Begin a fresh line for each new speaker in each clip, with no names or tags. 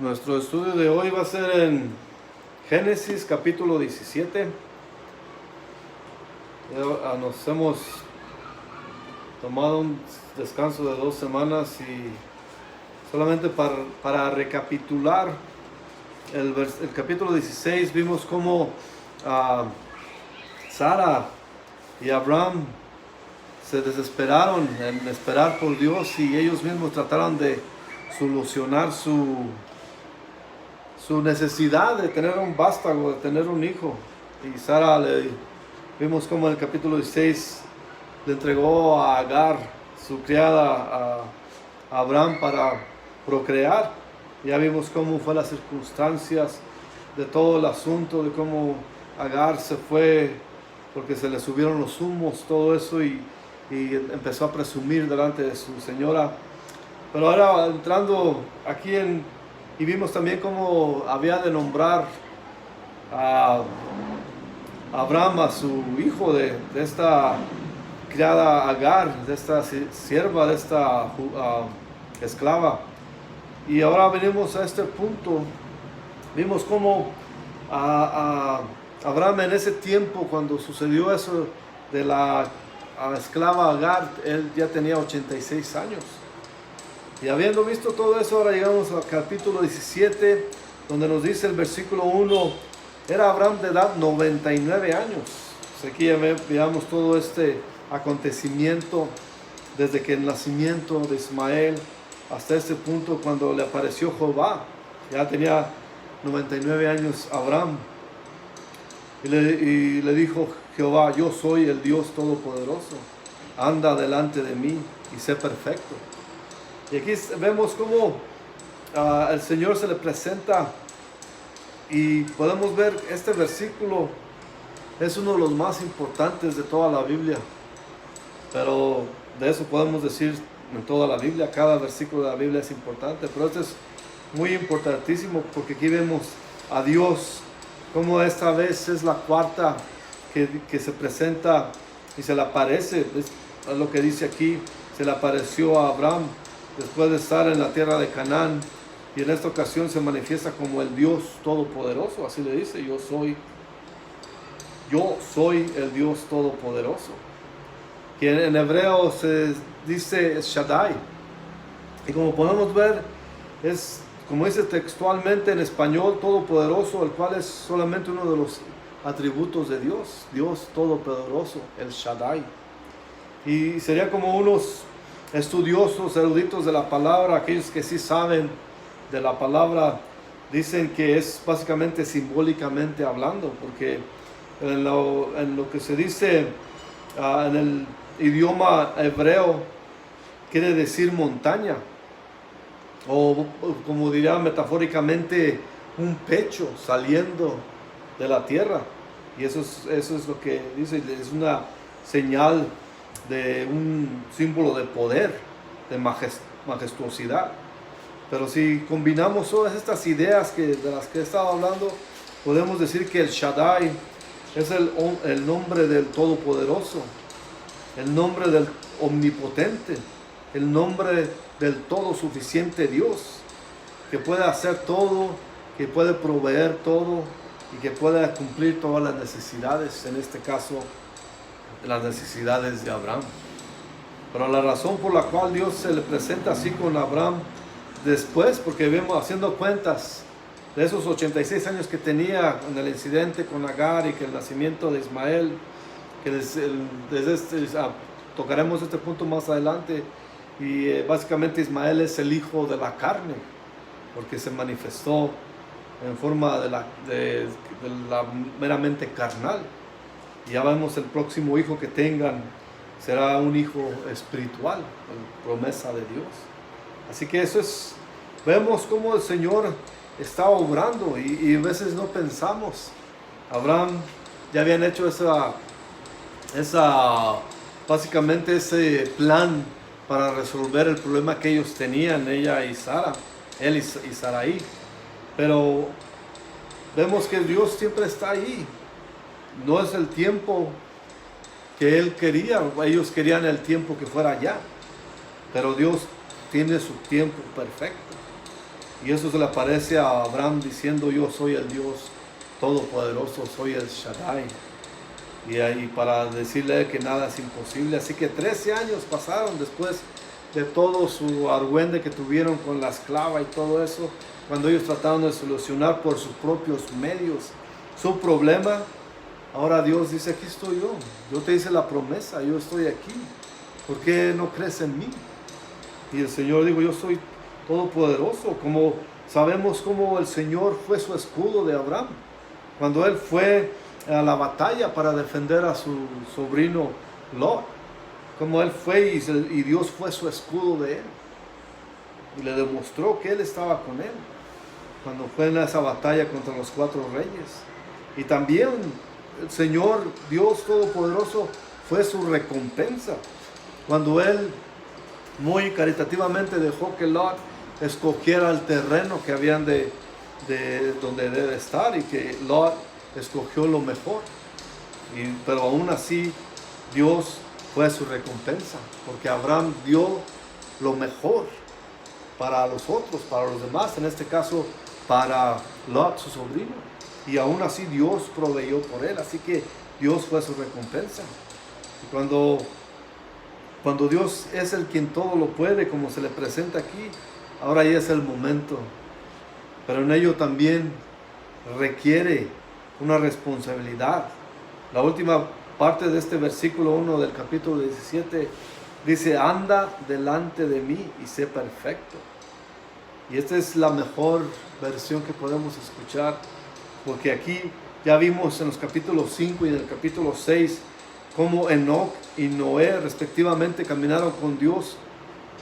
Nuestro estudio de hoy va a ser en Génesis capítulo 17. Nos hemos tomado un descanso de 2 semanas y solamente para recapitular el capítulo 16 vimos cómo Sara y Abraham se desesperaron en esperar por Dios y ellos mismos trataron de solucionar su necesidad de tener un vástago, de tener un hijo. Y Sara, vimos como en el capítulo 16 le entregó a Agar, su criada, a Abraham para procrear. Ya vimos cómo fue las circunstancias de todo el asunto, de cómo Agar se fue porque se le subieron los humos, todo eso, y empezó a presumir delante de su señora. Pero ahora entrando aquí y vimos también cómo había de nombrar a Abraham a su hijo de esta criada Agar, de esta sierva, de esta esclava. Y ahora venimos a este punto. Vimos cómo Abraham en ese tiempo, cuando sucedió eso de la esclava Agar, él ya tenía 86 años. Y habiendo visto todo eso, ahora llegamos al capítulo 17, donde nos dice el versículo 1, era Abraham de edad 99 años. Aquí ya veamos todo este acontecimiento, desde que el nacimiento de Ismael hasta este punto cuando le apareció Jehová. Ya tenía 99 años Abraham. Y le dijo Jehová: yo soy el Dios Todopoderoso, anda delante de mí y sé perfecto. Y aquí vemos cómo el Señor se le presenta y podemos ver este versículo. Es uno de los más importantes de toda la Biblia, pero de eso podemos decir en toda la Biblia. Cada versículo de la Biblia es importante, pero este es muy importantísimo porque aquí vemos a Dios como esta vez es la cuarta que se presenta y se le aparece. Es lo que dice aquí: se le apareció a Abraham después de estar en la tierra de Canaán, y en esta ocasión se manifiesta como el Dios Todopoderoso. Así le dice: yo soy el Dios Todopoderoso, que en hebreo se dice Shaddai, y como podemos ver es, como dice textualmente en español, Todopoderoso, el cual es solamente uno de los atributos de Dios, Dios Todopoderoso, el Shaddai. Y sería como unos estudiosos, eruditos de la palabra, aquellos que sí saben de la palabra, dicen que es básicamente simbólicamente hablando, porque en lo que se dice en el idioma hebreo quiere decir montaña, o como diría metafóricamente, un pecho saliendo de la tierra. Y eso es lo que dice, es una señal de un símbolo de poder, de majestuosidad. Pero si combinamos todas estas ideas de las que he estado hablando, podemos decir que el Shaddai es el nombre del Todopoderoso, el nombre del Omnipotente, el nombre del todo suficiente Dios, que puede hacer todo, que puede proveer todo y que puede cumplir todas las necesidades, en este caso las necesidades de Abraham. Pero la razón por la cual Dios se le presenta así con Abraham después, porque vemos haciendo cuentas de esos 86 años que tenía en el incidente con Agar y que el nacimiento de Ismael, que tocaremos este punto más adelante, y básicamente Ismael es el hijo de la carne, porque se manifestó en forma de la meramente carnal. Y ya vemos el próximo hijo que tengan será un hijo espiritual, promesa de Dios. Así que eso es, vemos cómo el Señor está obrando y a veces no pensamos. Abraham ya habían hecho básicamente ese plan para resolver el problema que ellos tenían, ella y Sara, él y Sarai. Pero vemos que Dios siempre está ahí. No es el tiempo que él quería, ellos querían el tiempo que fuera allá, pero Dios tiene su tiempo perfecto. Y eso se le aparece a Abraham diciendo: yo soy el Dios Todopoderoso, soy el Shaddai. Y ahí para decirle que nada es imposible. Así que 13 años pasaron después de todo su argüende que tuvieron con la esclava y todo eso, cuando ellos trataron de solucionar por sus propios medios su problema. Ahora Dios dice: aquí estoy yo te hice la promesa, yo estoy aquí, ¿por qué no crees en mí? Y el Señor dijo: yo soy todopoderoso. Como sabemos cómo el Señor fue su escudo de Abraham, cuando él fue a la batalla para defender a su sobrino Lot, como él fue y Dios fue su escudo de él, y le demostró que él estaba con él cuando fue en esa batalla contra los 4 reyes. Y también el Señor Dios Todopoderoso fue su recompensa cuando él muy caritativamente dejó que Lot escogiera el terreno que habían de donde debe estar, y que Lot escogió lo mejor. Pero aún así Dios fue su recompensa, porque Abraham dio lo mejor para los otros, para los demás, en este caso para Lot, su sobrino, y aún así Dios proveyó por él. Así que Dios fue su recompensa. Y cuando Dios es el quien todo lo puede, como se le presenta aquí, ahora ya es el momento. Pero en ello también requiere una responsabilidad. La última parte de este versículo 1 del capítulo 17 dice: anda delante de mí y sé perfecto. Y esta es la mejor versión que podemos escuchar, porque aquí ya vimos en los capítulos 5 y en el capítulo 6 cómo Enoc y Noé respectivamente caminaron con Dios,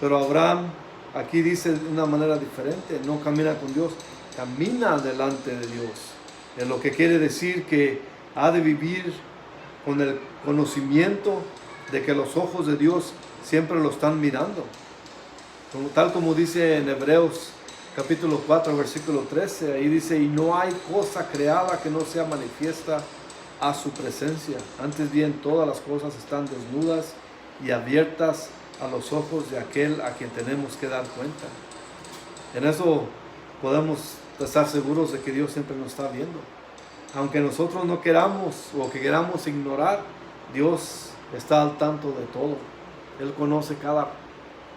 pero Abraham aquí dice de una manera diferente: no camina con Dios, camina delante de Dios. Es lo que quiere decir que ha de vivir con el conocimiento de que los ojos de Dios siempre lo están mirando. Tal como dice en Hebreos capítulo 4 versículo 13, ahí dice: y no hay cosa creada que no sea manifiesta a su presencia. Antes bien, todas las cosas están desnudas y abiertas a los ojos de aquel a quien tenemos que dar cuenta. En eso podemos estar seguros de que Dios siempre nos está viendo. Aunque nosotros no queramos o que queramos ignorar, Dios está al tanto de todo. Él conoce cada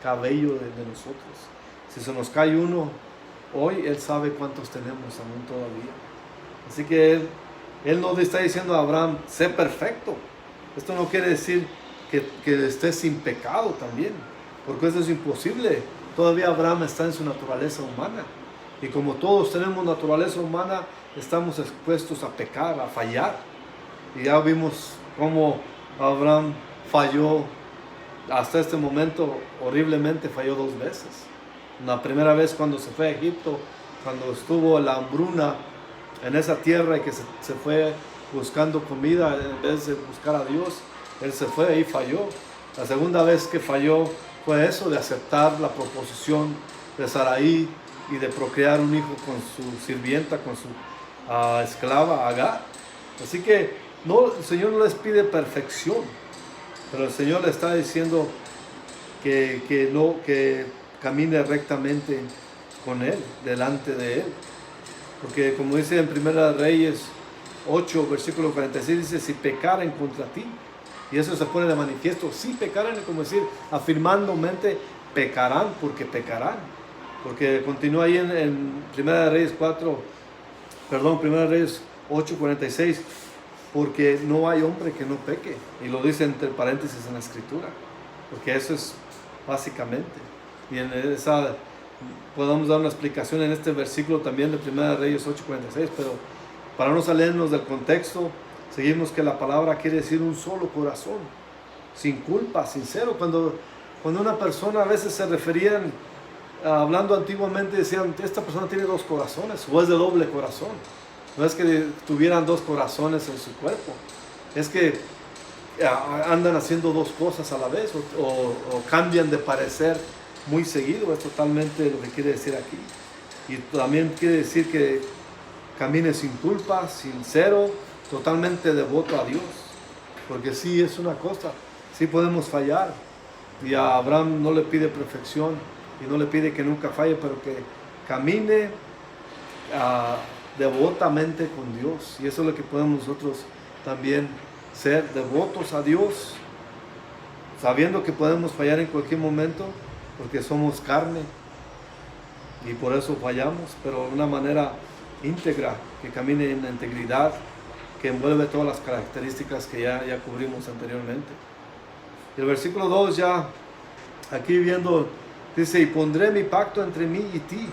cabello de nosotros. Si se nos cae uno hoy, Él sabe cuántos tenemos aún todavía. Así que Él no le está diciendo a Abraham: sé perfecto. Esto no quiere decir que estés sin pecado también, porque eso es imposible. Todavía Abraham está en su naturaleza humana. Y como todos tenemos naturaleza humana, estamos expuestos a pecar, a fallar. Y ya vimos cómo Abraham falló hasta este momento, horriblemente falló 2 veces. La primera vez cuando se fue a Egipto, cuando estuvo la hambruna en esa tierra y que se fue buscando comida en vez de buscar a Dios, él se fue y falló. La segunda vez que falló fue eso, de aceptar la proposición de Sarai y de procrear un hijo con su sirvienta, con su esclava Agar. Así que el Señor no les pide perfección, pero el Señor le está diciendo que camine rectamente con Él, delante de Él. Porque como dice en 1 Reyes 8, versículo 46, dice: si pecaren contra ti. Y eso se pone de manifiesto: si pecaren, como decir, afirmandomente, pecarán, porque pecarán. Porque continúa ahí en 1 Reyes 8, 46, porque no hay hombre que no peque. Y lo dice entre paréntesis en la escritura, porque eso es básicamente. Y en esa podemos dar una explicación en este versículo también de 1 Reyes 8, 46, pero para no salirnos del contexto, seguimos que la palabra quiere decir un solo corazón, sin culpa, sincero. Cuando una persona, a veces se referían, hablando antiguamente, decían: esta persona tiene 2 corazones, o es de doble corazón. No es que tuvieran 2 corazones en su cuerpo, es que andan haciendo 2 cosas a la vez, o cambian de parecer muy seguido. Es totalmente lo que quiere decir aquí. Y también quiere decir que camine sin culpa, sincero, totalmente devoto a Dios. Porque sí es una cosa, sí podemos fallar. Y a Abraham no le pide perfección y no le pide que nunca falle, pero que camine devotamente con Dios. Y eso es lo que podemos nosotros también ser, devotos a Dios, sabiendo que podemos fallar en cualquier momento, porque somos carne y por eso fallamos, pero de una manera íntegra, que camine en la integridad, que envuelve todas las características que ya cubrimos anteriormente. Y el versículo 2 ya, aquí viendo, dice, y pondré mi pacto entre mí y ti,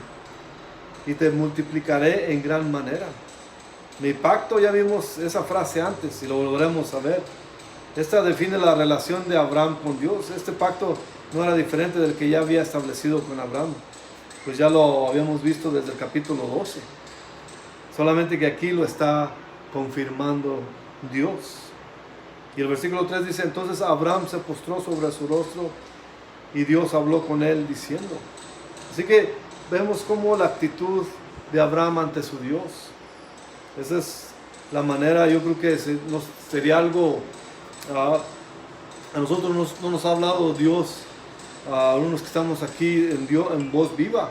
y te multiplicaré en gran manera. Mi pacto, ya vimos esa frase antes y lo volveremos a ver. Esta define la relación de Abraham con Dios. Este pacto no era diferente del que ya había establecido con Abraham, pues ya lo habíamos visto desde el capítulo 12. Solamente que aquí lo está confirmando Dios. Y el versículo 3 dice, entonces Abraham se postró sobre su rostro y Dios habló con él diciendo. Así que vemos cómo la actitud de Abraham ante su Dios. Esa es la manera, yo creo que sería algo, a nosotros no nos ha hablado Dios, a algunos que estamos aquí en voz viva,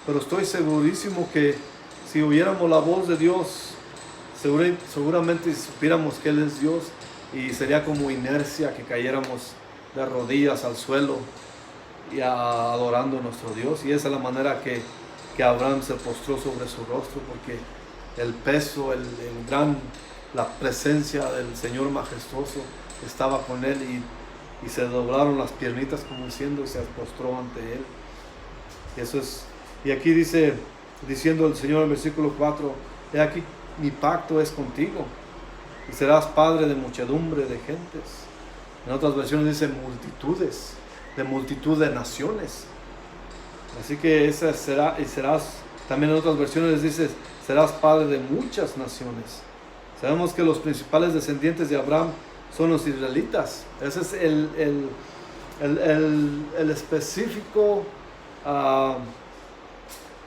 pero estoy segurísimo que si oyéramos la voz de Dios, seguramente supiéramos que Él es Dios, y sería como inercia que cayéramos de rodillas al suelo y adorando a nuestro Dios. Y esa es la manera que Abraham se postró sobre su rostro, porque el peso, la presencia del Señor majestuoso estaba con él, y se doblaron las piernitas como diciendo, y se postró ante él. Y aquí diciendo el Señor en el versículo 4, he aquí mi pacto es contigo, y serás padre de muchedumbre de gentes. En otras versiones dice multitudes, de multitud de naciones. Así que esa será, y serás, también en otras versiones dice, serás padre de muchas naciones. Sabemos que los principales descendientes de Abraham son los israelitas. Ese es el específico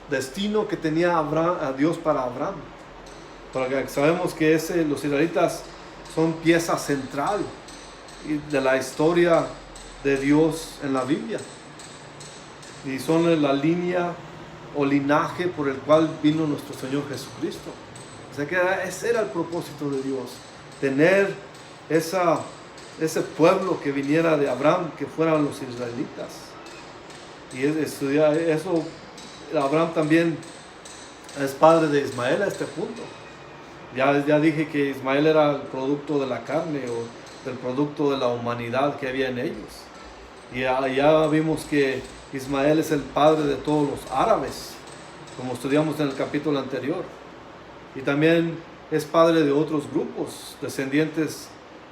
destino que tenía Dios para Abraham. Porque sabemos que los israelitas son pieza central de la historia de Dios en la Biblia. Y son la línea o linaje por el cual vino nuestro Señor Jesucristo. O sea que ese era el propósito de Dios, tener ese pueblo que viniera de Abraham, que fueran los israelitas. Y eso, Abraham también es padre de Ismael a este punto. Ya dije que Ismael era el producto de la carne, o del producto de la humanidad que había en ellos. Y ya vimos que Ismael es el padre de todos los árabes, como estudiamos en el capítulo anterior. Y también es padre de otros grupos, descendientes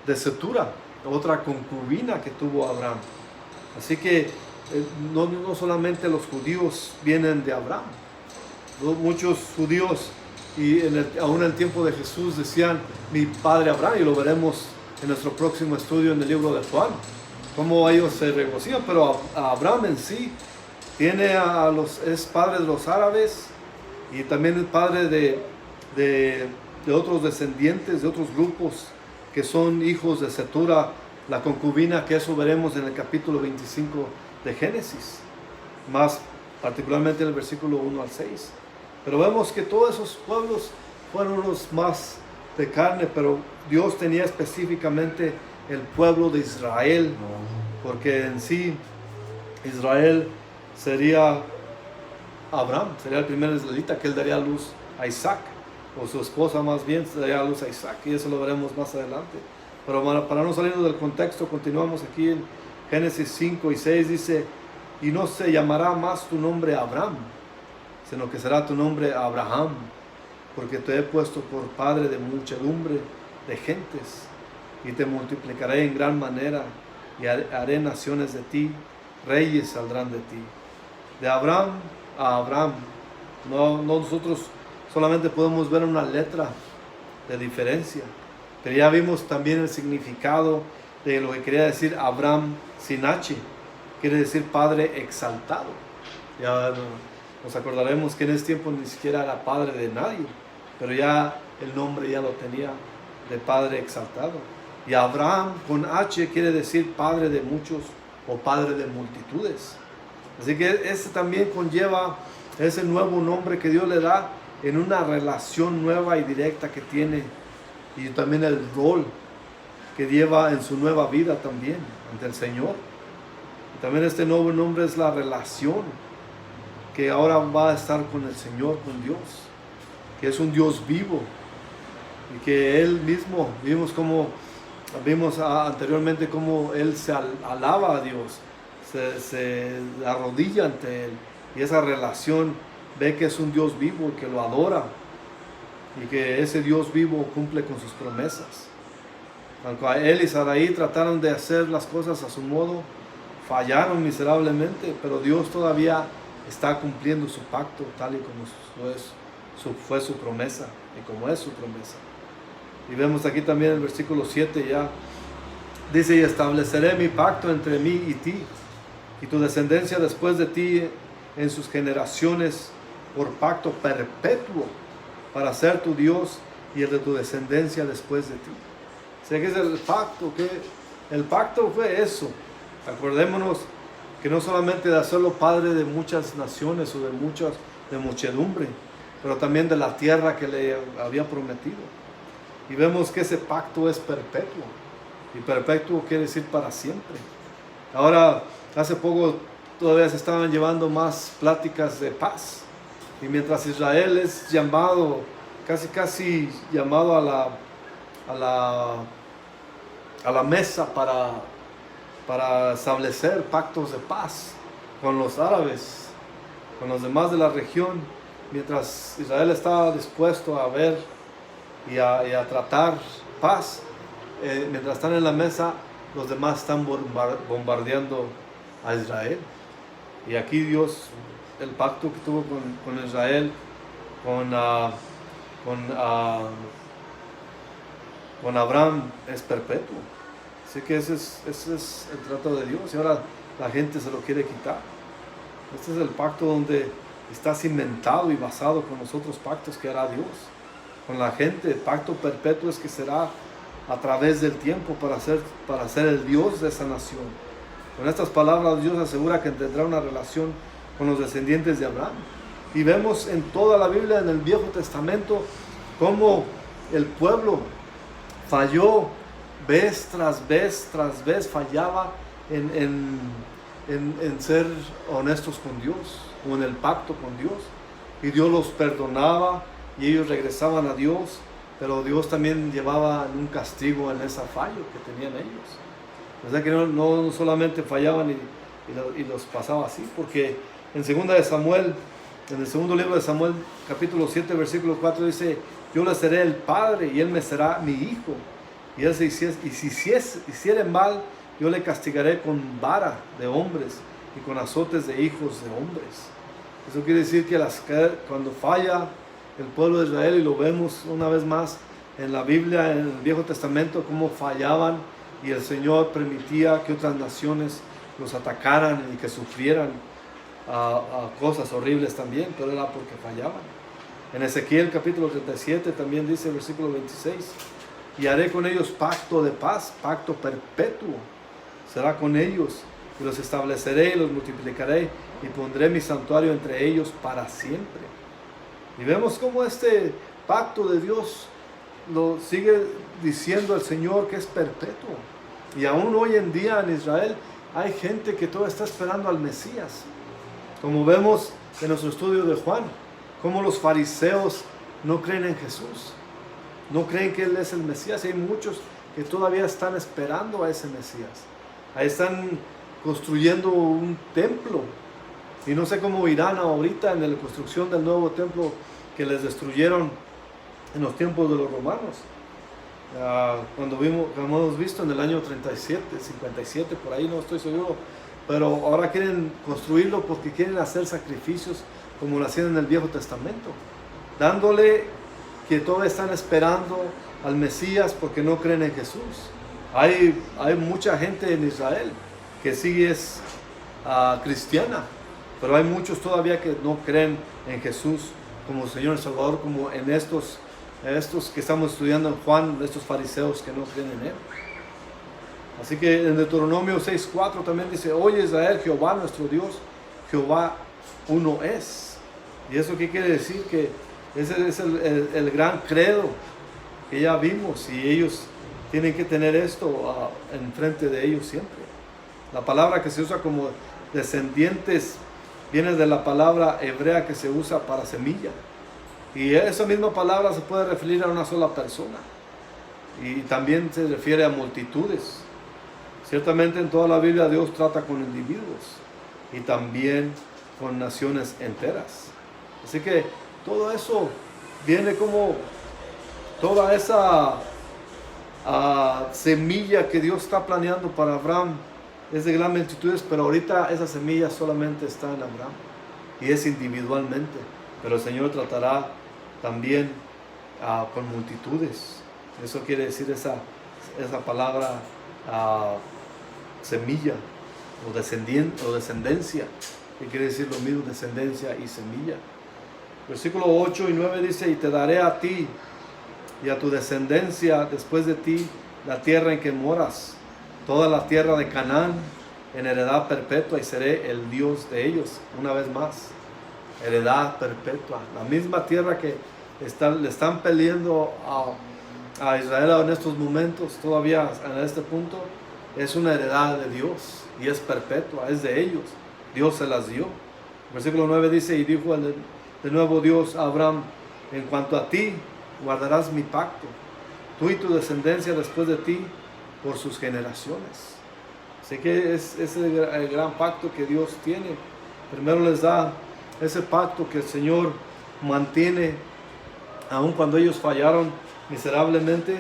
de Setura, otra concubina que tuvo Abraham. Así que no solamente los judíos vienen de Abraham. Muchos judíos, y aún en el tiempo de Jesús, decían, mi padre Abraham, y lo veremos en nuestro próximo estudio en el libro de Juan, cómo ellos se regocijan. Pero Abraham en sí es padre de los árabes, y también es padre de otros descendientes, de otros grupos que son hijos de Setura, la concubina, que eso veremos en el capítulo 25 de Génesis, más particularmente en el versículo 1 al 6. Pero vemos que todos esos pueblos fueron los más de carne, pero Dios tenía específicamente el pueblo de Israel, porque en sí Israel sería Abraham, sería el primer israelita, que él daría a luz a Isaac, o su esposa más bien daría a luz a Isaac, y eso lo veremos más adelante. Pero para no salirnos del contexto, continuamos aquí en Génesis 5 y 6, dice, y no se llamará más tu nombre Abraham, sino que será tu nombre Abraham, porque te he puesto por padre de muchedumbre de gentes, y te multiplicaré en gran manera, y haré naciones de ti, reyes saldrán de ti. De Abraham a Abraham, no nosotros solamente podemos ver una letra de diferencia, pero ya vimos también el significado de lo que quería decir Abraham sin H, quiere decir padre exaltado. Ya nos acordaremos que en ese tiempo ni siquiera era padre de nadie, pero ya el nombre ya lo tenía, de padre exaltado. Y Abraham con H quiere decir padre de muchos o padre de multitudes. Así que este también conlleva Es el nuevo nombre que Dios le da en una relación nueva y directa que tiene, y también el rol que lleva en su nueva vida también ante el Señor. Y también este nuevo nombre es la relación que ahora va a estar con el Señor, con Dios, que es un Dios vivo, y que Él mismo, vimos anteriormente cómo Él se alaba a Dios, se arrodilla ante Él, y esa relación ve que es un Dios vivo, que lo adora, y que ese Dios vivo cumple con sus promesas. Aunque él y Sarai trataron de hacer las cosas a su modo, fallaron miserablemente, pero Dios todavía está cumpliendo su pacto tal y como fue su promesa, y como es su promesa. Y vemos aquí también el versículo 7 ya, dice: y estableceré mi pacto entre mí y ti, y tu descendencia después de ti en sus generaciones, por pacto perpetuo, para ser tu Dios y el de tu descendencia después de ti. O sea, que es el pacto, que el pacto fue eso. Acordémonos que no solamente de hacerlo padre de muchas naciones o de muchedumbre, pero también de la tierra que le había prometido. Y vemos que ese pacto es perpetuo, y perpetuo quiere decir para siempre. Ahora, hace poco todavía se estaban llevando más pláticas de paz, y mientras Israel es llamado, casi llamado a la mesa para establecer pactos de paz con los árabes, con los demás de la región, mientras Israel estaba dispuesto a ver y a tratar paz, mientras están en la mesa, los demás están bombardeando a Israel. Y aquí Dios, el pacto que tuvo con Israel, con Abraham, es perpetuo. Así que ese es el trato de Dios, y ahora la gente se lo quiere quitar. Este es el pacto donde está cimentado y basado con los otros pactos que hará Dios con la gente. El pacto perpetuo es que será a través del tiempo para ser el Dios de esa nación. Con estas palabras Dios asegura que tendrá una relación con los descendientes de Abraham. Y vemos en toda la Biblia, en el Viejo Testamento, cómo el pueblo falló vez tras vez fallaba en ser honestos con Dios, o en el pacto con Dios, y Dios los perdonaba y ellos regresaban a Dios, pero Dios también llevaba un castigo en ese fallo que tenían ellos. O sea que no solamente fallaban y los pasaba así, porque en el segundo libro de Samuel, capítulo 7, versículo 4, dice: yo le seré el padre y él me será mi hijo. Y él si hiciere mal, yo le castigaré con vara de hombres y con azotes de hijos de hombres. Eso quiere decir que cuando falla el pueblo de Israel, y lo vemos una vez más en la Biblia, en el Viejo Testamento, cómo fallaban, y el Señor permitía que otras naciones los atacaran y que sufrieran a cosas horribles también, pero era porque fallaban. En Ezequiel capítulo 37 también dice, versículo 26: y haré con ellos pacto de paz, pacto perpetuo será con ellos, y los estableceré y los multiplicaré, y pondré mi santuario entre ellos para siempre. Y vemos cómo este pacto de Dios lo sigue diciendo el Señor, que es perpetuo. Y aún hoy en día en Israel hay gente que todavía está esperando al Mesías, como vemos en nuestro estudio de Juan, cómo los fariseos no creen en Jesús, no creen que Él es el Mesías. Y hay muchos que todavía están esperando a ese Mesías. Ahí están construyendo un templo, y no sé cómo irán ahorita en la construcción del nuevo templo que les destruyeron en los tiempos de los romanos, cuando hemos visto en el año 37, 57, por ahí, no estoy seguro, pero ahora quieren construirlo porque quieren hacer sacrificios como lo hacían en el Viejo Testamento, dándole que todavía están esperando al Mesías porque no creen en Jesús. Hay mucha gente en Israel que sí es cristiana, pero hay muchos todavía que no creen en Jesús como Señor y Salvador, como en estos que estamos estudiando en Juan, estos fariseos que no creen en Él. Así que en Deuteronomio 6:4 también dice: oye Israel, Jehová nuestro Dios, Jehová uno es. ¿Y eso qué quiere decir? Que ese es el gran credo que ya vimos, y ellos tienen que tener esto enfrente de ellos siempre. La palabra que se usa como descendientes viene de la palabra hebrea que se usa para semilla. Y esa misma palabra se puede referir a una sola persona. Y también se refiere a multitudes. Ciertamente en toda la Biblia Dios trata con individuos y también con naciones enteras. Así que todo eso viene como toda esa semilla que Dios está planeando para Abraham. Es de gran multitudes, pero ahorita esa semilla solamente está en Abraham y es individualmente. Pero el Señor tratará también con multitudes. Eso quiere decir esa palabra semilla o descendencia, que quiere decir lo mismo, descendencia y semilla. Versículo 8 y 9 dice: y te daré a ti y a tu descendencia después de ti la tierra en que moras, toda la tierra de Canaán, en heredad perpetua, y seré el Dios de ellos. Una vez más, heredad perpetua. La misma tierra que le están peleando a Israel en estos momentos, todavía en este punto, es una heredad de Dios y es perpetua, es de ellos. Dios se las dio. Versículo 9 dice: y dijo de nuevo Dios a Abraham: en cuanto a ti, guardarás mi pacto, tú y tu descendencia después de ti, por sus generaciones. Así que es el gran pacto que Dios tiene. Primero les da ese pacto que el Señor mantiene, aun cuando ellos fallaron miserablemente.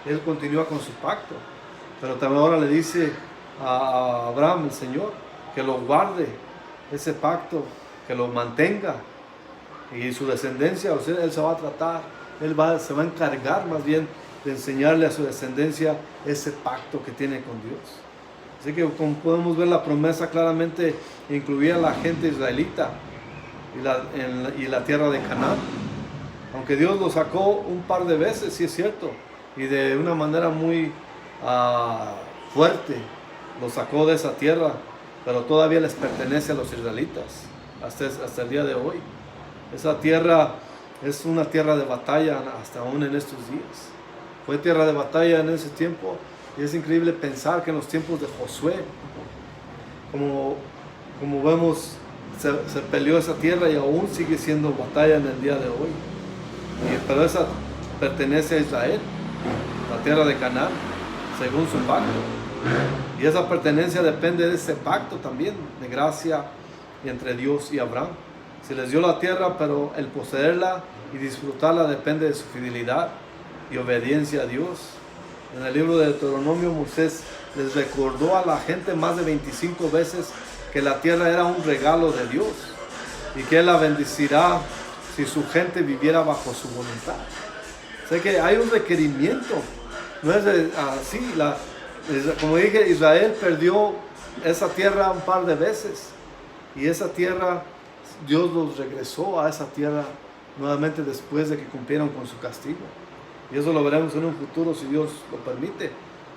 Él continúa con su pacto, pero también ahora le dice a Abraham, el Señor, que lo guarde, ese pacto, que lo mantenga, y su descendencia, o sea, él se va a tratar, se va a encargar más bien de enseñarle a su descendencia ese pacto que tiene con Dios. Así que, como podemos ver, la promesa claramente incluía a la gente israelita y la tierra de Canaán. Aunque Dios lo sacó un par de veces, sí es cierto, y de una manera muy fuerte lo sacó de esa tierra, pero todavía les pertenece a los israelitas hasta el día de hoy. Esa tierra es una tierra de batalla hasta aún en estos días. Fue tierra de batalla en ese tiempo, y es increíble pensar que en los tiempos de Josué, como vemos, se peleó esa tierra y aún sigue siendo batalla en el día de hoy. Pero esa pertenece a Israel, la tierra de Canaán, según su pacto. Y esa pertenencia depende de ese pacto también, de gracia y entre Dios y Abraham. Se les dio la tierra, pero el poseerla y disfrutarla depende de su fidelidad y obediencia a Dios. En el libro de Deuteronomio, Moisés les recordó a la gente más de 25 veces que la tierra era un regalo de Dios y que Él la bendecirá si su gente viviera bajo su voluntad. O sea que hay un requerimiento. No es así. Como dije, Israel perdió esa tierra un par de veces, y esa tierra, Dios los regresó a esa tierra nuevamente después de que cumplieron con su castigo. Y eso lo veremos en un futuro, si Dios lo permite.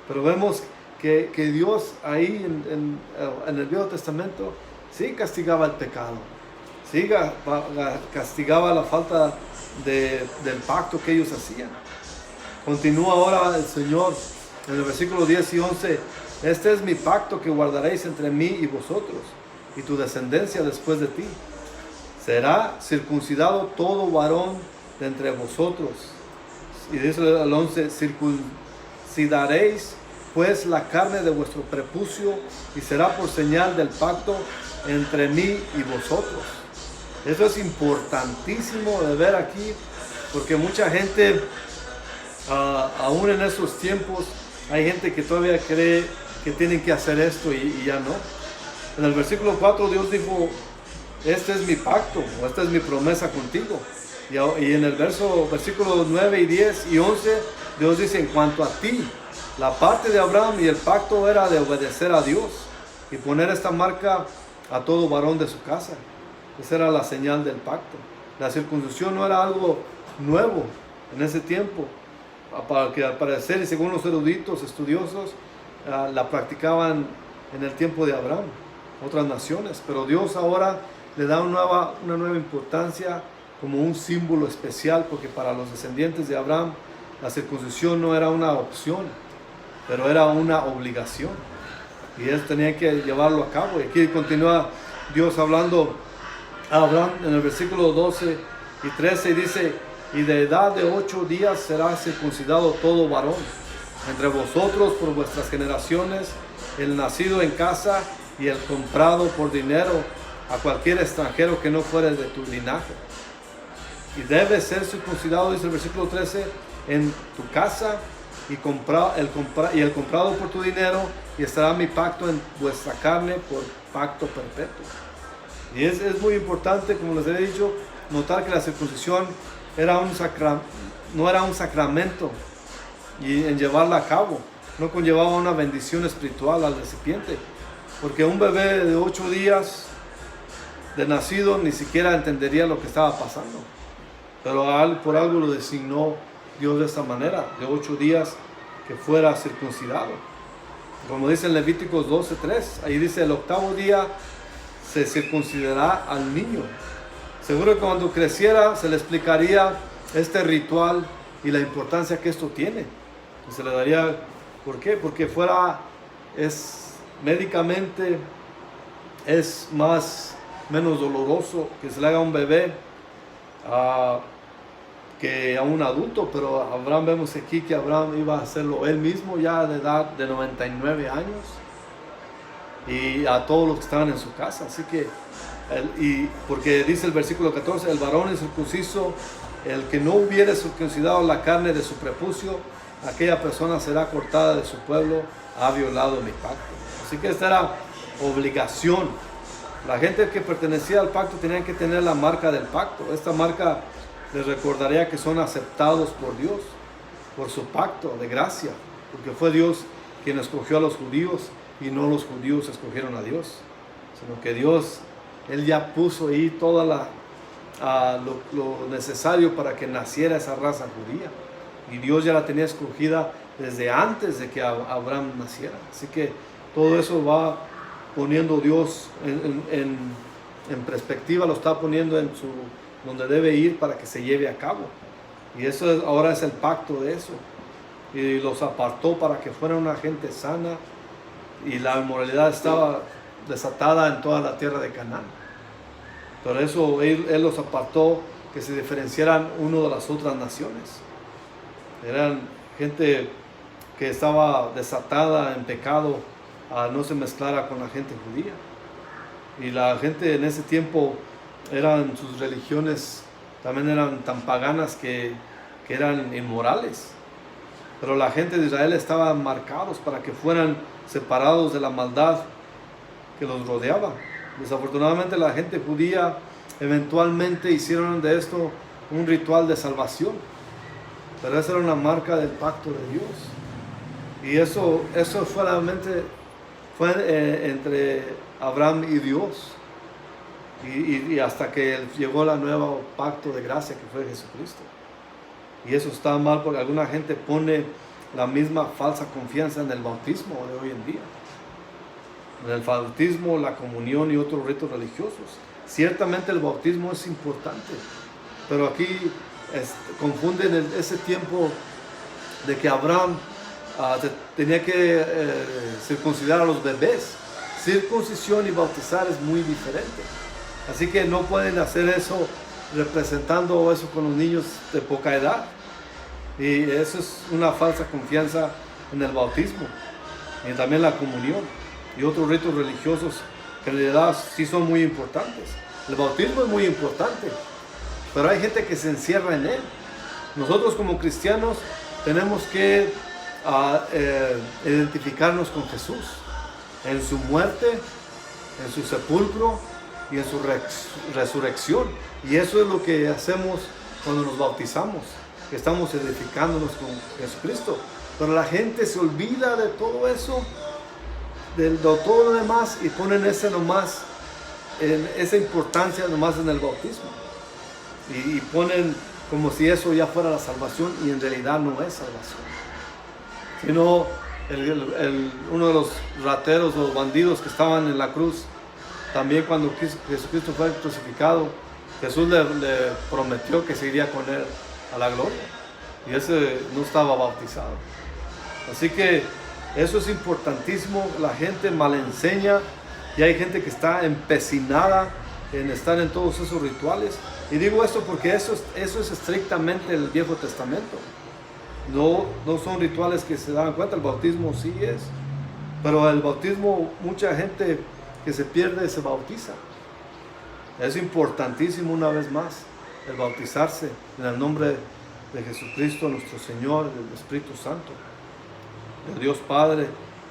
Pero vemos que Dios ahí en el Viejo Testamento sí castigaba el pecado, sí castigaba la falta del pacto que ellos hacían. Continúa ahora el Señor en el versículo 10 y 11: este es mi pacto que guardaréis entre mí y vosotros y tu descendencia después de ti. Será circuncidado todo varón de entre vosotros. Y dice el 11: circuncidaréis pues la carne de vuestro prepucio, y será por señal del pacto entre mí y vosotros. Esto es importantísimo de ver aquí, porque mucha gente, aún en esos tiempos, hay gente que todavía cree que tienen que hacer esto y ya no. En el versículo 4 Dios dijo: este es mi pacto, o esta es mi promesa contigo. Y en el versículo 9 y 10 y 11 Dios dice: en cuanto a ti, la parte de Abraham y el pacto era de obedecer a Dios y poner esta marca a todo varón de su casa. Esa era la señal del pacto. La circuncisión no era algo nuevo en ese tiempo, para que al parecer, y según los eruditos estudiosos, la practicaban en el tiempo de Abraham otras naciones, pero Dios ahora le da una nueva importancia como un símbolo especial, porque para los descendientes de Abraham la circuncisión no era una opción, pero era una obligación. Y ellos tenían que llevarlo a cabo. Y aquí continúa Dios hablando a Abraham en el versículo 12 y 13, y dice: y de edad de 8 días será circuncidado todo varón entre vosotros por vuestras generaciones, el nacido en casa y el comprado por dinero, a cualquier extranjero que no fuere de tu linaje. Y debe ser circuncidado, dice el versículo 13, en tu casa y el comprado por tu dinero, y estará mi pacto en vuestra carne por pacto perpetuo. Y es muy importante, como les he dicho, notar que la circuncisión no era un sacramento, y en llevarla a cabo no conllevaba una bendición espiritual al recipiente, porque un bebé de 8 días de nacido ni siquiera entendería lo que estaba pasando, pero por algo lo designó Dios de esta manera, de 8 días que fuera circuncidado. Como dice en Levíticos 12:3, ahí dice: el 8º día se circuncidará al niño. Seguro que cuando creciera se le explicaría este ritual y la importancia que esto tiene. Y se le daría, ¿por qué? Porque médicamente es menos doloroso que se le haga a un bebé que a un adulto. Pero Abraham, vemos aquí que Abraham iba a hacerlo él mismo ya de edad de 99 años, y a todos los que estaban en su casa. Así que, porque dice el versículo 14: el varón incircunciso, el que no hubiere circuncidado la carne de su prepucio, aquella persona será cortada de su pueblo, ha violado mi pacto. Así que esta era obligación. La gente que pertenecía al pacto tenía que tener la marca del pacto. Esta marca les recordaría que son aceptados por Dios, por su pacto de gracia, porque fue Dios quien escogió a los judíos y no los judíos escogieron a Dios, sino que Dios, Él ya puso ahí toda lo necesario para que naciera esa raza judía, y Dios ya la tenía escogida desde antes de que Abraham naciera. Así que todo eso va poniendo Dios en perspectiva, lo está poniendo donde debe ir para que se lleve a cabo. Y eso ahora es el pacto de eso. Y los apartó para que fueran una gente sana, y la inmoralidad estaba desatada en toda la tierra de Canaán. Por eso él los apartó, que se diferenciaran uno de las otras naciones. Eran gente que estaba desatada en pecado, no se mezclara con la gente judía. Y la gente en ese tiempo, sus religiones también eran tan paganas que eran inmorales. Pero la gente de Israel estaba marcados para que fueran separados de la maldad que los rodeaba. Desafortunadamente la gente judía eventualmente hicieron de esto un ritual de salvación, pero esa era una marca del pacto de Dios. Y eso solamente fue entre Abraham y Dios, y hasta que llegó el nuevo pacto de gracia, que fue Jesucristo. Y eso está mal, porque alguna gente pone la misma falsa confianza en el bautismo de hoy en día, en el bautismo, la comunión y otros ritos religiosos. Ciertamente el bautismo es importante, pero aquí confunden ese tiempo de que Abraham tenía que circuncidar a los bebés. Circuncisión y bautizar es muy diferente. Así que no pueden hacer eso representando eso con los niños de poca edad. Y eso es una falsa confianza en el bautismo, y también la comunión y otros ritos religiosos que en realidad sí son muy importantes. El bautismo es muy importante, pero hay gente que se encierra en él. Nosotros como cristianos tenemos que identificarnos con Jesús en su muerte, en su sepulcro y en su resurrección. Y eso es lo que hacemos cuando nos bautizamos, que estamos edificándonos con Jesucristo. Pero la gente se olvida de todo eso, de todo lo demás, y ponen esa importancia nomás en el bautismo, y ponen como si eso ya fuera la salvación, y en realidad no es salvación, sino uno de los rateros o bandidos que estaban en la cruz, también cuando Jesucristo fue crucificado, Jesús le prometió que se iría con él a la gloria. Y ese no estaba bautizado. Así que eso es importantísimo. La gente mal enseña y hay gente que está empecinada en estar en todos esos rituales. Y digo esto porque eso es estrictamente el Viejo Testamento. No son rituales que se dan cuenta. El bautismo sí es, pero el bautismo, mucha gente que se pierde se bautiza. Es importantísimo, una vez más, el bautizarse en el nombre de Jesucristo nuestro Señor, del Espíritu Santo, de Dios Padre,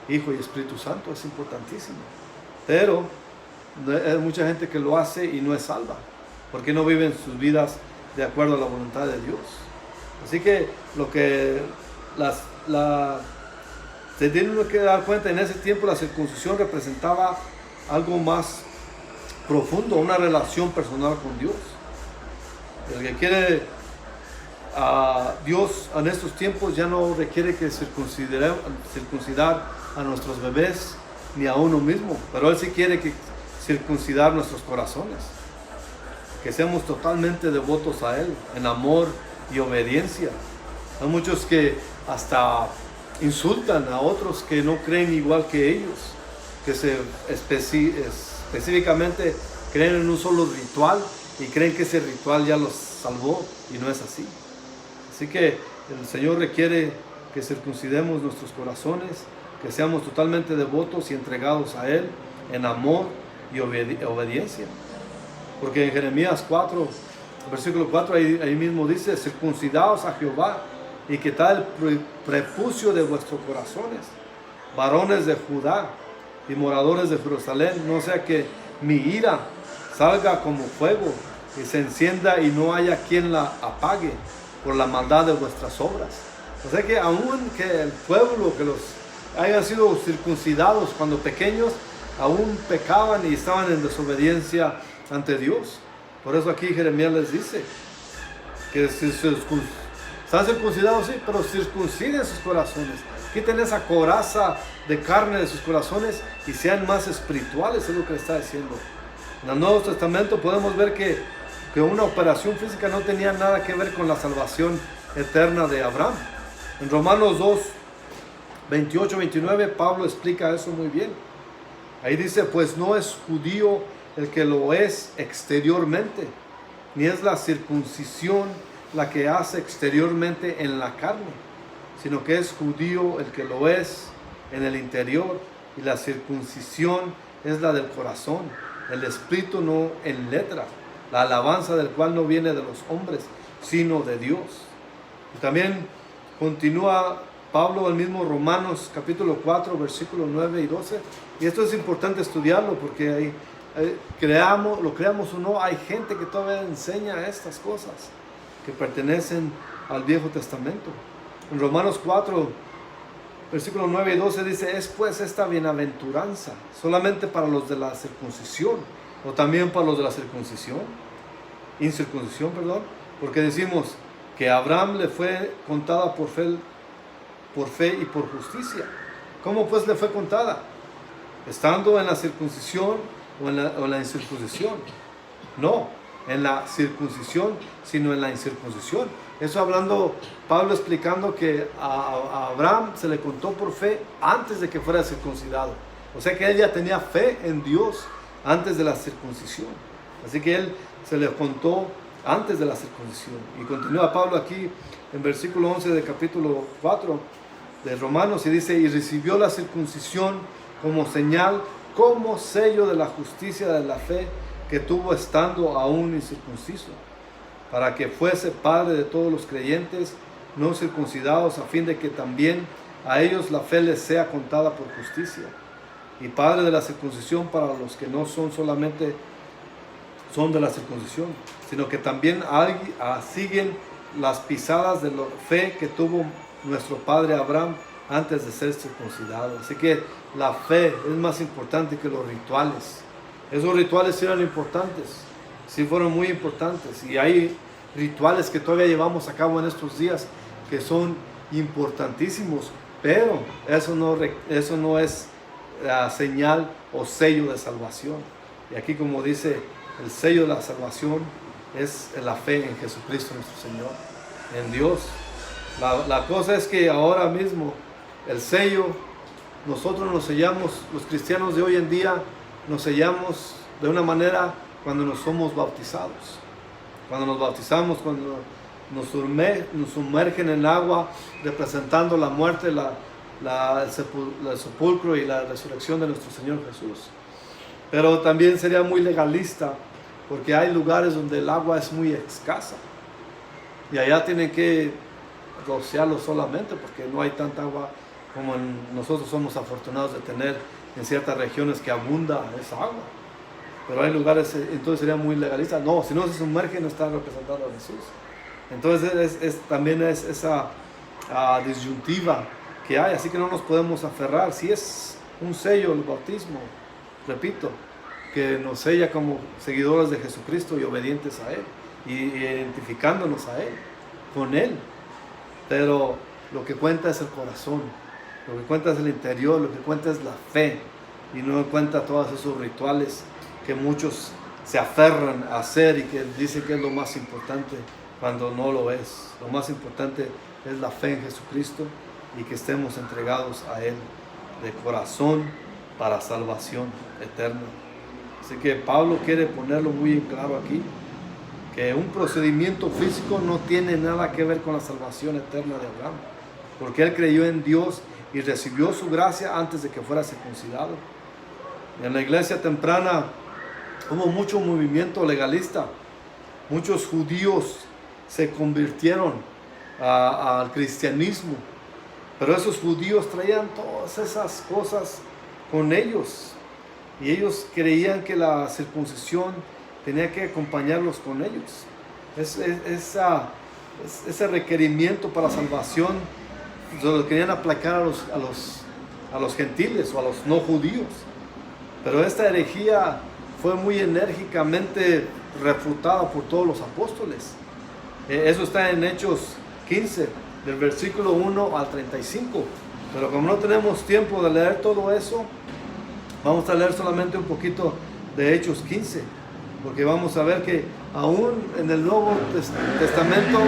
Hijo y Espíritu Santo. Es importantísimo, pero hay mucha gente que lo hace y no es salva, porque no viven sus vidas de acuerdo a la voluntad de Dios. Así que lo que se tiene que dar cuenta, en ese tiempo la circuncisión representaba algo más profundo, una relación personal con Dios. El que quiere a Dios en estos tiempos ya no requiere que circuncidar a nuestros bebés ni a uno mismo, pero Él sí quiere que circuncidar nuestros corazones, que seamos totalmente devotos a Él en amor y obediencia. Hay muchos que hasta insultan a otros que no creen igual que ellos, que específicamente creen en un solo ritual y creen que ese ritual ya los salvó, y no es así. Así que el Señor requiere que circuncidemos nuestros corazones, que seamos totalmente devotos y entregados a Él en amor y obediencia. Porque en Jeremías 4, versículo 4, ahí mismo dice: circuncidaos a Jehová y quitad el prepucio de vuestros corazones, varones de Judá y moradores de Jerusalén, no sea que mi ira salga como fuego y se encienda y no haya quien la apague por la maldad de vuestras obras. O sea que aun que el pueblo que los hayan sido circuncidados cuando pequeños, aún pecaban y estaban en desobediencia ante Dios. Por eso aquí Jeremías les dice que si están circuncidados, sí, pero circunciden sus corazones, quiten esa coraza de carne de sus corazones y sean más espirituales, es lo que le está diciendo. En el Nuevo Testamento podemos ver que una operación física no tenía nada que ver con la salvación eterna de Abraham. En Romanos 2, 28, 29, Pablo explica eso muy bien. Ahí dice: pues no es judío el que lo es exteriormente, ni es la circuncisión la que hace exteriormente en la carne, sino que es judío el que lo es en el interior, y la circuncisión es la del corazón, el espíritu no en letra, la alabanza del cual no viene de los hombres, sino de Dios. Y también continúa Pablo, el mismo Romanos capítulo 4, versículos 9 y 12, y esto es importante estudiarlo porque lo creamos o no, hay gente que todavía enseña estas cosas que pertenecen al Viejo Testamento. En Romanos 4, versículos 9 y 12 dice: es pues esta bienaventuranza solamente para los de la circuncisión, o también para los de la incircuncisión, porque decimos que a Abraham le fue contada por fe y por justicia. ¿Cómo pues le fue contada? ¿Estando en la circuncisión o en la incircuncisión? No, en la circuncisión, sino en la incircuncisión. Eso hablando, Pablo explicando que a Abraham se le contó por fe antes de que fuera circuncidado. O sea que él ya tenía fe en Dios antes de la circuncisión. Así que él se le contó antes de la circuncisión. Y continúa Pablo aquí en versículo 11 del capítulo 4 de Romanos y dice: y recibió la circuncisión como señal, como sello de la justicia de la fe que tuvo estando aún incircunciso, para que fuese padre de todos los creyentes no circuncidados, a fin de que también a ellos la fe les sea contada por justicia, y padre de la circuncisión para los que no son solamente son de la circuncisión, sino que también siguen las pisadas de la fe que tuvo nuestro padre Abraham antes de ser circuncidado. Así que la fe es más importante que los rituales. Esos rituales sí eran importantes, sí fueron muy importantes, y hay rituales que todavía llevamos a cabo en estos días que son importantísimos, pero eso no es señal o sello de salvación. Y aquí, como dice, el sello de la salvación es la fe en Jesucristo nuestro Señor, en Dios. La cosa es que ahora mismo el sello, nosotros nos sellamos, los cristianos de hoy en día, nos sellamos de una manera cuando nos somos bautizados. Cuando nos bautizamos, cuando nos sumergen en agua, representando la muerte, el sepulcro y la resurrección de nuestro Señor Jesús. Pero también sería muy legalista, porque hay lugares donde el agua es muy escasa. Y allá tienen que rociarlo solamente, porque no hay tanta agua como nosotros somos afortunados de tener en ciertas regiones que abunda esa agua. Pero hay lugares, entonces sería muy legalista. No, si no se sumerge, no está representando a Jesús. Entonces también es esa disyuntiva que hay, así que no nos podemos aferrar. Si es un sello el bautismo, repito, que nos sella como seguidores de Jesucristo y obedientes a Él, y identificándonos a Él, con Él. Pero lo que cuenta es el corazón, lo que cuenta es el interior, lo que cuenta es la fe, y no cuenta todos esos rituales que muchos se aferran a hacer y que dicen que es lo más importante, cuando no lo es. Lo más importante es la fe en Jesucristo y que estemos entregados a Él de corazón para salvación eterna. Así que Pablo quiere ponerlo muy claro aquí, que un procedimiento físico no tiene nada que ver con la salvación eterna de Abraham, porque él creyó en Dios y recibió su gracia antes de que fuera circuncidado. En la iglesia temprana hubo mucho movimiento legalista. Muchos judíos se convirtieron al cristianismo, pero esos judíos traían todas esas cosas con ellos, y ellos creían que la circuncisión tenía que acompañarlos con ellos. Ese requerimiento para salvación lo querían aplacar a los gentiles o a los no judíos. Pero esta herejía fue muy enérgicamente refutada por todos los apóstoles. Eso está en Hechos 15, del versículo 1 al 35. Pero como no tenemos tiempo de leer todo eso, vamos a leer solamente un poquito de Hechos 15, porque vamos a ver que aún en el Nuevo Testamento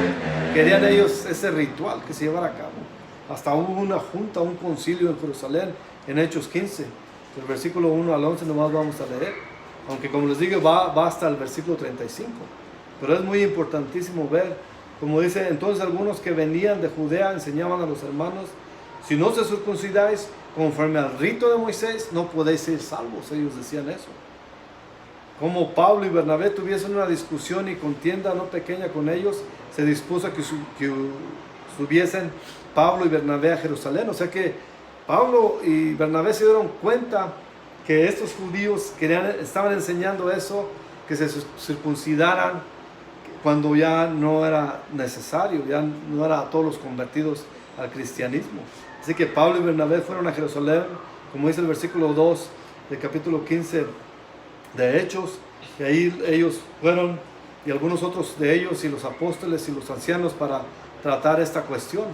querían ellos ese ritual que se llevara a cabo. Hasta hubo una junta, un concilio en Jerusalén en Hechos 15, del versículo 1 al 11 nomás vamos a leer, aunque como les digo va hasta el versículo 35. Pero es muy importantísimo ver, como dice, entonces algunos que venían de Judea enseñaban a los hermanos: si no se circuncidáis conforme al rito de Moisés, no podéis ser salvos. Ellos decían eso. Como Pablo y Bernabé tuviesen una discusión y contienda no pequeña con ellos, se dispuso a que subiesen Pablo y Bernabé a Jerusalén. O sea que Pablo y Bernabé se dieron cuenta que estos judíos estaban enseñando eso, que se circuncidaran cuando ya no era necesario, ya no era a todos los convertidos al cristianismo. Así que Pablo y Bernabé fueron a Jerusalén, como dice el versículo 2 del capítulo 15 de Hechos, y ahí ellos fueron, y algunos otros de ellos, y los apóstoles y los ancianos, para tratar esta cuestión.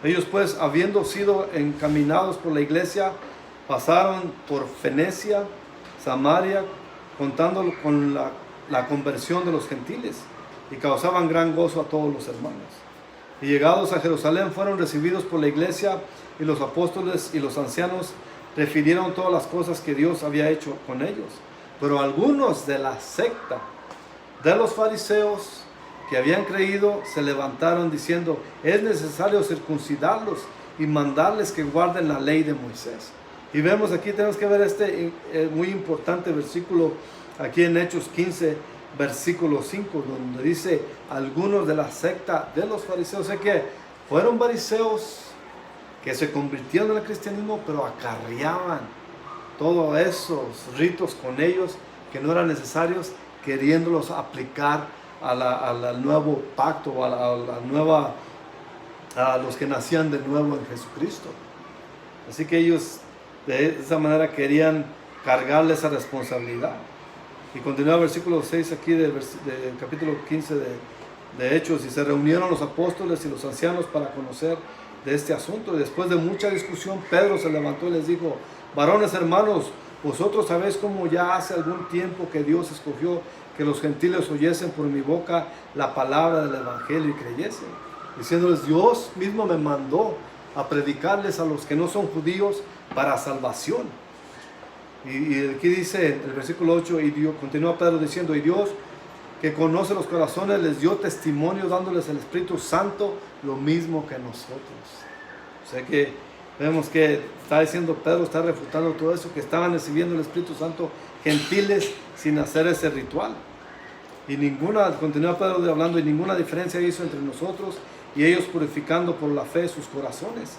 Ellos pues, habiendo sido encaminados por la iglesia, pasaron por Fenicia, Samaria, contando con la conversión de los gentiles, y causaban gran gozo a todos los hermanos. Y llegados a Jerusalén fueron recibidos por la iglesia, y los apóstoles y los ancianos refirieron todas las cosas que Dios había hecho con ellos. Pero algunos de la secta de los fariseos que habían creído se levantaron diciendo: es necesario circuncidarlos y mandarles que guarden la ley de Moisés. Y vemos aquí, tenemos que ver este muy importante versículo aquí en Hechos 15, versículo 5, donde dice: algunos de la secta de los fariseos. O sea que fueron fariseos que se convirtieron al cristianismo, pero acarreaban todos esos ritos con ellos que no eran necesarios, queriéndolos aplicar al nuevo pacto, a los que nacían de nuevo en Jesucristo. Así que ellos de esa manera querían cargarle esa responsabilidad. Y continúa el versículo 6 aquí del capítulo 15 de Hechos: y se reunieron los apóstoles y los ancianos para conocer de este asunto, y después de mucha discusión Pedro se levantó y les dijo: varones hermanos, Vosotros sabéis cómo ya hace algún tiempo que Dios escogió que los gentiles oyesen por mi boca la palabra del evangelio y creyesen, diciéndoles, Dios mismo me mandó a predicarles a los que no son judíos para salvación. Y aquí dice el versículo 8, y Dios, continúa Pedro diciendo, y Dios que conoce los corazones les dio testimonio dándoles el Espíritu Santo lo mismo que nosotros. O sea que vemos que está diciendo Pedro, está refutando todo eso, que estaban recibiendo el Espíritu Santo gentiles sin hacer ese ritual. Y continúa Pedro hablando, y ninguna diferencia hizo entre nosotros y ellos, purificando por la fe sus corazones.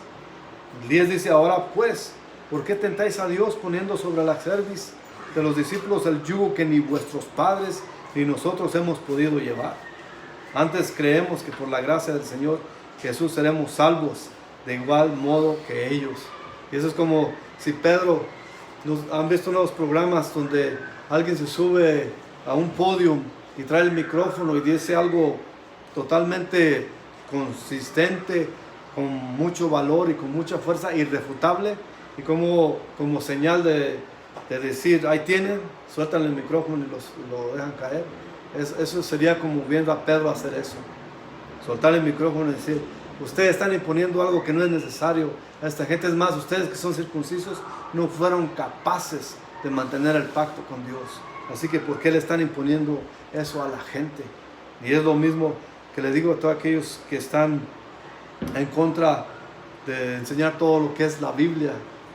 El 10 dice, ahora pues, ¿por qué tentáis a Dios poniendo sobre la cerviz de los discípulos el yugo que ni vuestros padres ni nosotros hemos podido llevar? Antes creemos que por la gracia del Señor Jesús seremos salvos de igual modo que ellos. Y eso es como si Pedro, han visto unos programas donde alguien se sube a un podio y trae el micrófono y dice algo totalmente consistente, con mucho valor y con mucha fuerza, irrefutable, y como señal de decir, ahí tienen, sueltan el micrófono y lo dejan caer. Eso sería como viendo a Pedro hacer eso, soltar el micrófono y decir, ustedes están imponiendo algo que no es necesario a esta gente. Es más, ustedes que son circuncisos no fueron capaces de mantener el pacto con Dios. Así que ¿por qué le están imponiendo eso a la gente? Y es lo mismo que le digo a todos aquellos que están en contra de enseñar todo lo que es la Biblia,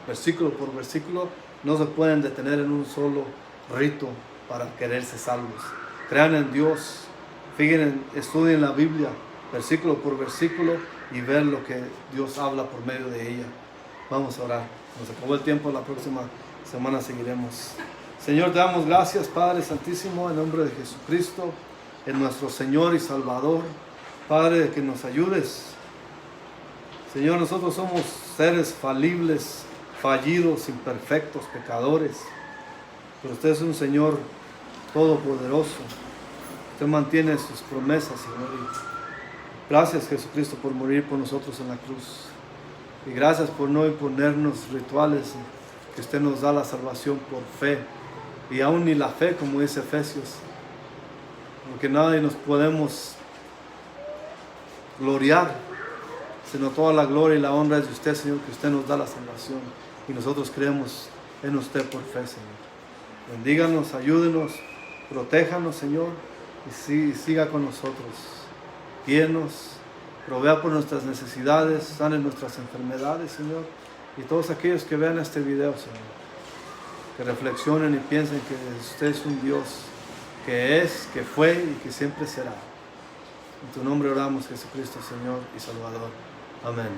versículo por versículo. No se pueden detener en un solo rito para quererse salvos. Crean en Dios, estudien la Biblia, versículo por versículo, y ver lo que Dios habla por medio de ella. Vamos a orar. Nos acabó el tiempo, la próxima semana seguiremos. Señor, te damos gracias, Padre Santísimo, en nombre de Jesucristo, en nuestro Señor y Salvador. Padre, que nos ayudes. Señor, nosotros somos seres falibles, fallidos, imperfectos, pecadores. Pero usted es un Señor todopoderoso. Usted mantiene sus promesas, Señor. Y gracias, Jesucristo, por morir por nosotros en la cruz. Y gracias por no imponernos rituales, que usted nos da la salvación por fe. Y aún ni la fe, como dice Efesios. Porque nadie nos podemos gloriar, sino toda la gloria y la honra es de usted, Señor, que usted nos da la salvación. Y nosotros creemos en usted por fe, Señor. Bendíganos, ayúdenos, protéjanos, Señor, y siga con nosotros. Guíenos, provea por nuestras necesidades, sane nuestras enfermedades, Señor. Y todos aquellos que vean este video, Señor, que reflexionen y piensen que usted es un Dios que es, que fue y que siempre será. En tu nombre oramos, Jesucristo, Señor y Salvador. Amén.